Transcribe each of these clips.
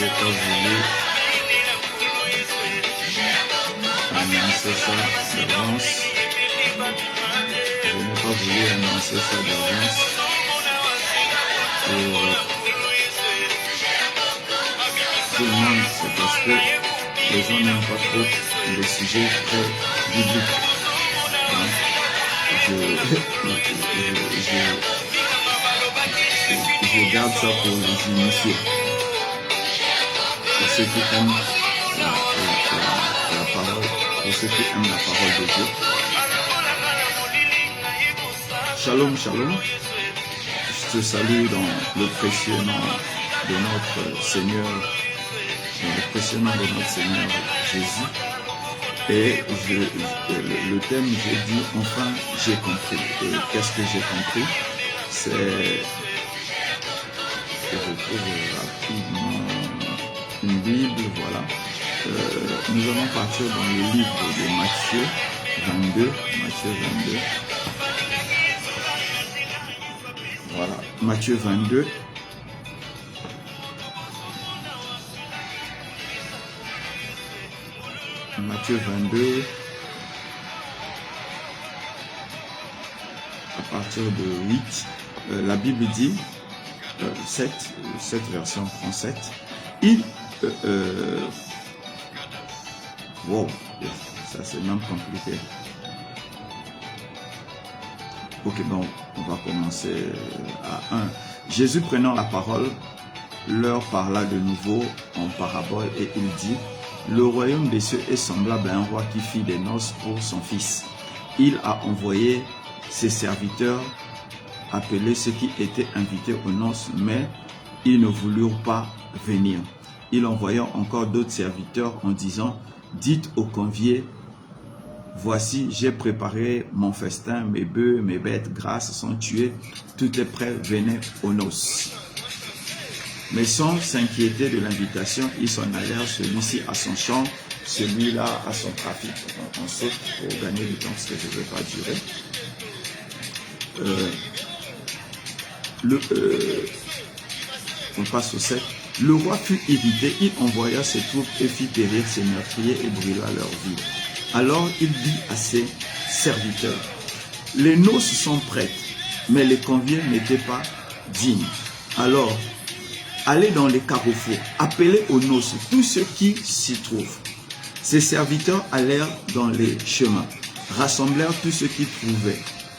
j'ai pas voulu annoncer ça d'avance. Je n'ai pas voulu annoncer ça d'avance. Pour tout le monde, c'est parce que les gens n'aiment pas trop les sujets très bibliques. Hein? Je garde ça pour les initiés. Pour ceux qui aiment la parole, pour ceux qui aiment la parole de Dieu. Shalom, shalom. Je te salue dans le précieux nom de notre Seigneur, dans le précieux nom de notre Seigneur Jésus. Et le thème, j'ai dit, enfin, j'ai compris. Et qu'est-ce que j'ai compris? C'est que je trouve rapidement une Bible, voilà. Nous allons partir dans le livre de Matthieu 22. Matthieu 22. Voilà, Matthieu 22. Matthieu 22, à partir de 8, la Bible dit, 7 version 37, wow, ça c'est même compliqué. Ok, bon, on va commencer à 1. Jésus prenant la parole, leur parla de nouveau en parabole et il dit, le royaume des cieux est semblable à un roi qui fit des noces pour son fils. Il a envoyé ses serviteurs appeler ceux qui étaient invités aux noces, mais ils ne voulurent pas venir. Il envoya encore d'autres serviteurs en disant, dites aux conviés, voici, j'ai préparé mon festin, mes bœufs, mes bêtes grasses sont tuées, tout est prêt, venez aux noces. Mais sans s'inquiéter de l'invitation, ils s'en allèrent, celui-ci à son champ, celui-là à son trafic. On saute pour gagner du temps parce que je ne vais pas durer. On passe au 7. Le roi fut irrité, il envoya ses troupes et fit périr ses meurtriers et brûla leur ville. Alors il dit à ses serviteurs, les noces sont prêtes, mais les conviés n'étaient pas dignes. Alors, allez dans les carrefours, appelez aux noces tous ceux qui s'y trouvent. Ses serviteurs allèrent dans les chemins, rassemblèrent tous ceux qui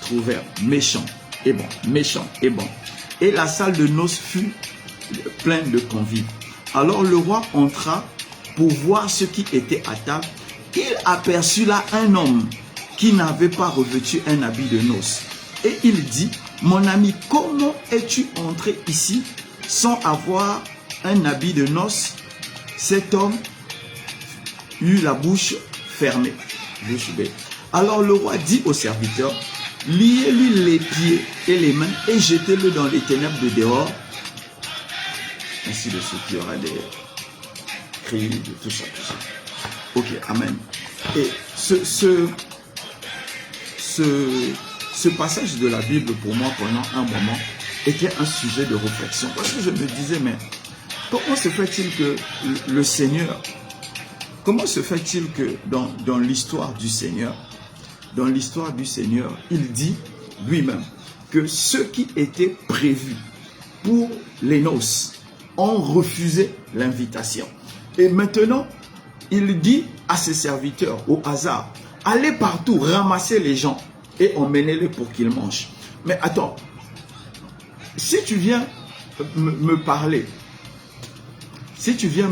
trouvèrent méchants et bons, Et la salle de noces fut pleine de convives. Alors le roi entra pour voir ceux qui étaient à table. Il aperçut là un homme qui n'avait pas revêtu un habit de noces. Et il dit, mon ami, comment es-tu entré ici sans avoir un habit de noces? Cet homme eut la bouche fermée. Alors le roi dit aux serviteurs, liez-lui les pieds et les mains et jetez-le dans les ténèbres de dehors. Ainsi de suite, il y aura des cris, de tout ça. Ok, amen. Et ce passage de la Bible, pour moi, pendant un moment, était un sujet de réflexion. Parce que je me disais, mais comment se fait-il que le Seigneur, comment se fait-il que dans l'histoire du Seigneur, il dit lui-même que ceux qui étaient prévus pour les noces ont refusé l'invitation. Et maintenant, il dit à ses serviteurs, au hasard, allez partout, ramasser les gens et emmenez-les pour qu'ils mangent. Mais attends, si tu viens me parler, si tu viens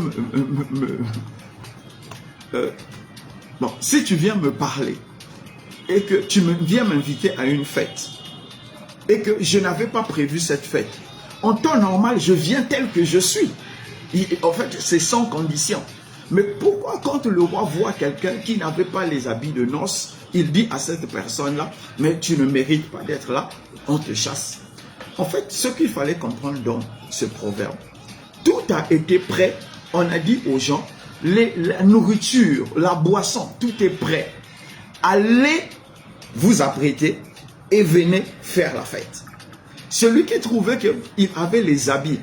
si tu viens me parler et que tu viens m'inviter à une fête et que je n'avais pas prévu cette fête, en temps normal, je viens tel que je suis. En fait, c'est sans condition. Mais pourquoi quand le roi voit quelqu'un qui n'avait pas les habits de noces, il dit à cette personne-là, mais tu ne mérites pas d'être là, on te chasse. En fait, ce qu'il fallait comprendre dans ce proverbe, tout a été prêt. On a dit aux gens, la nourriture, la boisson, tout est prêt. Allez vous apprêter et venez faire la fête. Celui qui trouvait qu'il avait les habits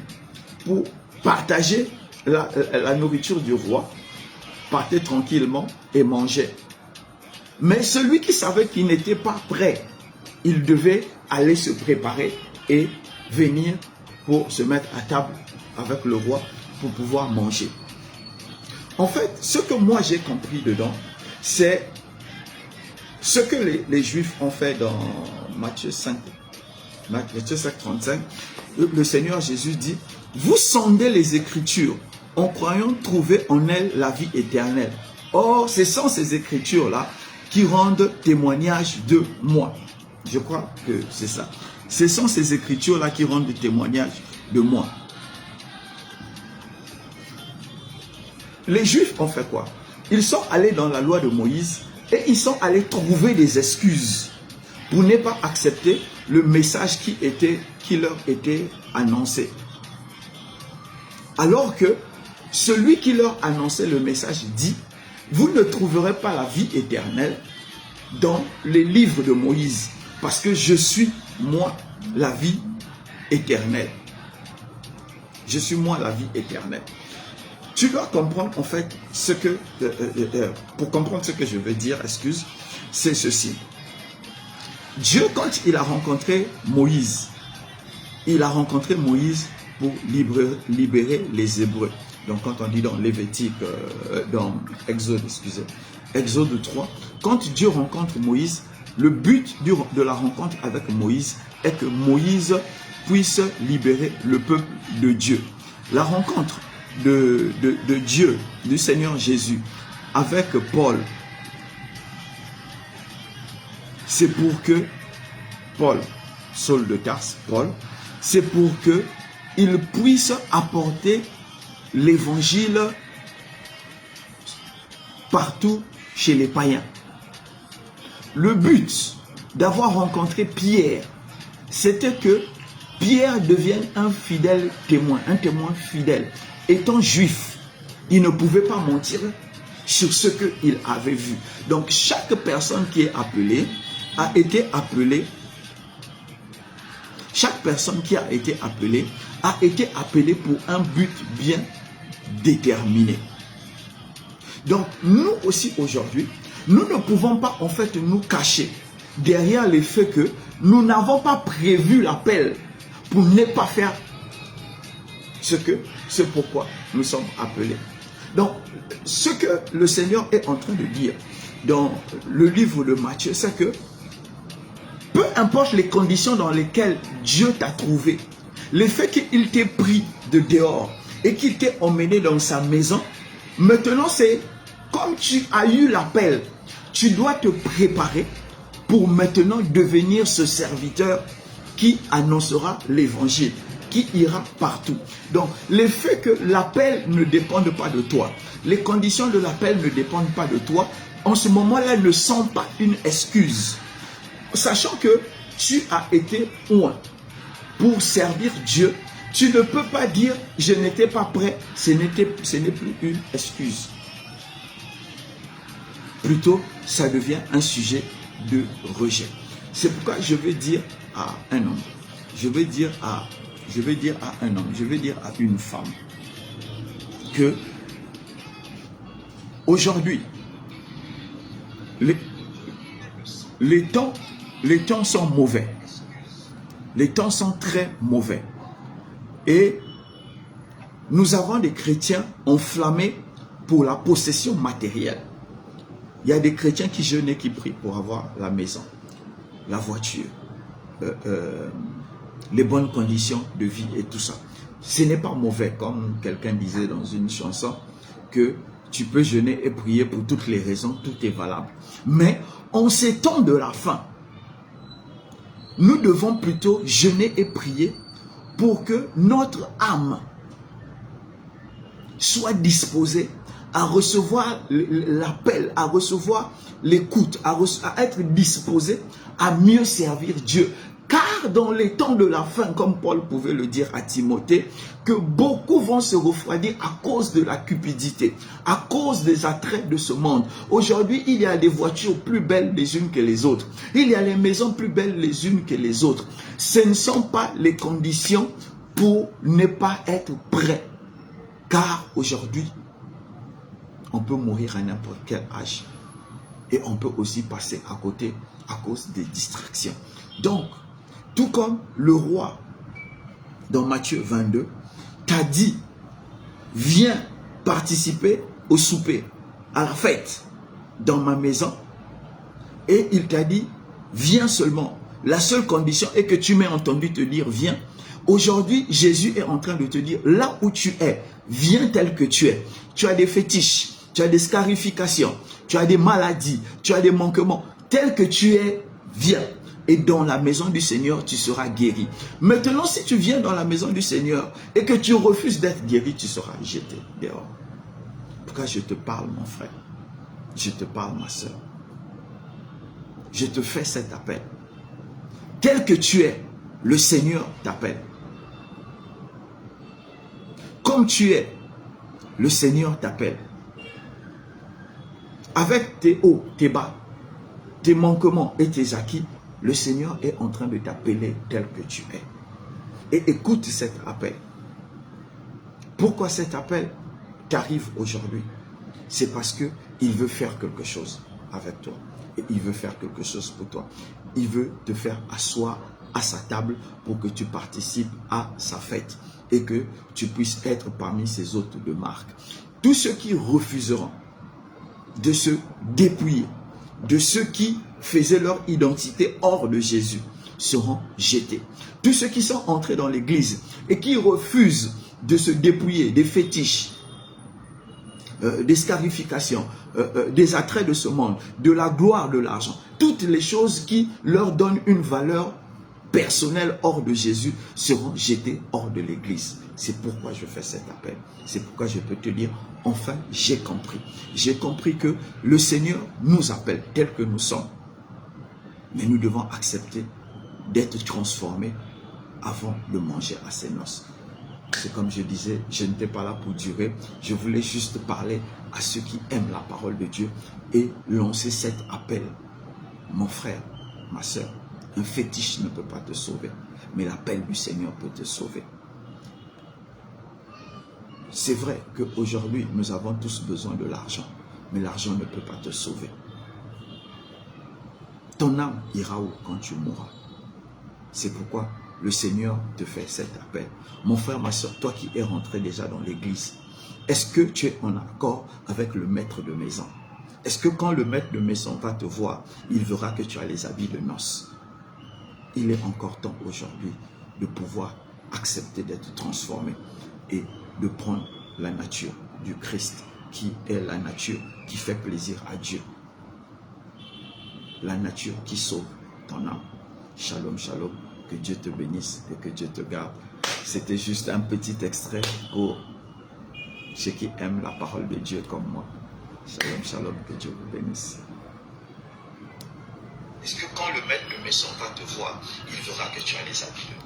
pour partager la nourriture du roi, partait tranquillement et mangeait. Mais celui qui savait qu'il n'était pas prêt, il devait aller se préparer et venir pour se mettre à table avec le roi pour pouvoir manger. En fait, ce que moi j'ai compris dedans, c'est ce que les Juifs ont fait dans Matthieu 5, 35. Le Seigneur Jésus dit, vous sondez les Écritures en croyant trouver en elles la vie éternelle. Or, ce sont ces Écritures-là qui rendent témoignage de moi. Je crois que c'est ça. Ce sont ces Écritures-là qui rendent témoignage de moi. Les Juifs ont fait quoi? Ils sont allés dans la loi de Moïse et ils sont allés trouver des excuses pour ne pas accepter le message qui leur était annoncé. Alors que celui qui leur annonçait le message dit, vous ne trouverez pas la vie éternelle dans les livres de Moïse, parce que je suis, moi, la vie éternelle. Je suis, moi, la vie éternelle. Tu dois comprendre, en fait, ce que, pour comprendre ce que je veux dire, c'est ceci. Dieu, quand il a rencontré Moïse, pour libérer les Hébreux. Donc, quand on dit dans Lévitique, dans Exode 3, quand Dieu rencontre Moïse, le but de la rencontre avec Moïse est que Moïse puisse libérer le peuple de Dieu. La rencontre de Dieu, du Seigneur Jésus, avec Paul, c'est pour que Paul, Saul de Tarse, Paul, c'est pour que il puisse apporter l'évangile partout chez les païens. Le but d'avoir rencontré Pierre, c'était que Pierre devienne un fidèle témoin, un témoin fidèle. Étant juif, il ne pouvait pas mentir sur ce qu'il avait vu. Donc chaque personne qui est appelée a été appelée. Chaque personne qui a été appelée pour un but bien déterminé. Donc nous aussi aujourd'hui, nous ne pouvons pas en fait nous cacher derrière le fait que nous n'avons pas prévu l'appel pour ne pas faire ce pourquoi nous sommes appelés. Donc ce que le Seigneur est en train de dire dans le livre de Matthieu, c'est que peu importe les conditions dans lesquelles Dieu t'a trouvé, le fait qu'il t'ait pris de dehors et qu'il t'ait emmené dans sa maison, maintenant c'est comme tu as eu l'appel, tu dois te préparer pour maintenant devenir ce serviteur qui annoncera l'évangile, qui ira partout. Donc le fait que l'appel ne dépende pas de toi, les conditions de l'appel ne dépendent pas de toi, en ce moment-là ne sont pas une excuse. Sachant que tu as été oint pour servir Dieu, tu ne peux pas dire je n'étais pas prêt, ce n'est plus une excuse. Plutôt, ça devient un sujet de rejet. C'est pourquoi je vais dire à un homme, je vais dire à une femme que aujourd'hui, les temps sont mauvais. Les temps sont très mauvais. Et nous avons des chrétiens enflammés pour la possession matérielle. Il y a des chrétiens qui jeûnent et qui prient pour avoir la maison, la voiture, les bonnes conditions de vie et tout ça. Ce n'est pas mauvais, comme quelqu'un disait dans une chanson, que tu peux jeûner et prier pour toutes les raisons, tout est valable. Mais en ces temps de la fin, nous devons plutôt jeûner et prier pour que notre âme soit disposée à recevoir l'appel, à recevoir l'écoute, à être disposée à mieux servir Dieu. Car dans les temps de la fin, comme Paul pouvait le dire à Timothée, que beaucoup vont se refroidir à cause de la cupidité, à cause des attraits de ce monde. Aujourd'hui, il y a des voitures plus belles les unes que les autres. Il y a les maisons plus belles les unes que les autres. Ce ne sont pas les conditions pour ne pas être prêt. Car aujourd'hui, on peut mourir à n'importe quel âge. Et on peut aussi passer à côté à cause des distractions. Donc, tout comme le roi, dans Matthieu 22, t'a dit, viens participer au souper, à la fête, dans ma maison. Et il t'a dit, viens seulement. La seule condition est que tu m'aies entendu te dire, viens. Aujourd'hui, Jésus est en train de te dire, là où tu es, viens tel que tu es. Tu as des fétiches, tu as des scarifications, tu as des maladies, tu as des manquements. Tel que tu es, viens. Et dans la maison du Seigneur, tu seras guéri. Maintenant, si tu viens dans la maison du Seigneur et que tu refuses d'être guéri, tu seras jeté dehors. Pourquoi je te parle, mon frère? Je te parle, ma soeur. Je te fais cet appel. Tel que tu es, le Seigneur t'appelle. Comme tu es, le Seigneur t'appelle. Avec tes hauts, tes bas, tes manquements et tes acquis, le Seigneur est en train de t'appeler tel que tu es. Et écoute cet appel. Pourquoi cet appel t'arrive aujourd'hui? C'est parce qu'il veut faire quelque chose avec toi. Et il veut faire quelque chose pour toi. Il veut te faire asseoir à sa table pour que tu participes à sa fête et que tu puisses être parmi ses hôtes de marque. Tous ceux qui refuseront de se dépouiller, de ceux qui faisaient leur identité hors de Jésus, seront jetés. Tous ceux qui sont entrés dans l'église et qui refusent de se dépouiller des fétiches, des scarifications, des attraits de ce monde, de la gloire de l'argent, toutes les choses qui leur donnent une valeur personnelle hors de Jésus seront jetés hors de l'église. C'est pourquoi je fais cet appel. C'est pourquoi je peux te dire, enfin, j'ai compris. J'ai compris que le Seigneur nous appelle tels que nous sommes. Mais nous devons accepter d'être transformés avant de manger à ses noces. C'est comme je disais, je n'étais pas là pour durer. Je voulais juste parler à ceux qui aiment la parole de Dieu et lancer cet appel. Mon frère, ma soeur, un fétiche ne peut pas te sauver, mais l'appel du Seigneur peut te sauver. C'est vrai qu'aujourd'hui, nous avons tous besoin de l'argent, mais l'argent ne peut pas te sauver. Ton âme ira où quand tu mourras? C'est pourquoi le Seigneur te fait cet appel. Mon frère, ma soeur, toi qui es rentré déjà dans l'église, est-ce que tu es en accord avec le maître de maison? Est-ce que quand le maître de maison va te voir, il verra que tu as les habits de noces? Il est encore temps aujourd'hui de pouvoir accepter d'être transformé et de prendre la nature du Christ, qui est la nature qui fait plaisir à Dieu. La nature qui sauve ton âme. Shalom, shalom. Que Dieu te bénisse et que Dieu te garde. C'était juste un petit extrait pour ceux qui aiment la parole de Dieu comme moi. Shalom, shalom. Que Dieu vous bénisse. Est-ce que quand le maître de maison va te voir, il verra que tu as les habits de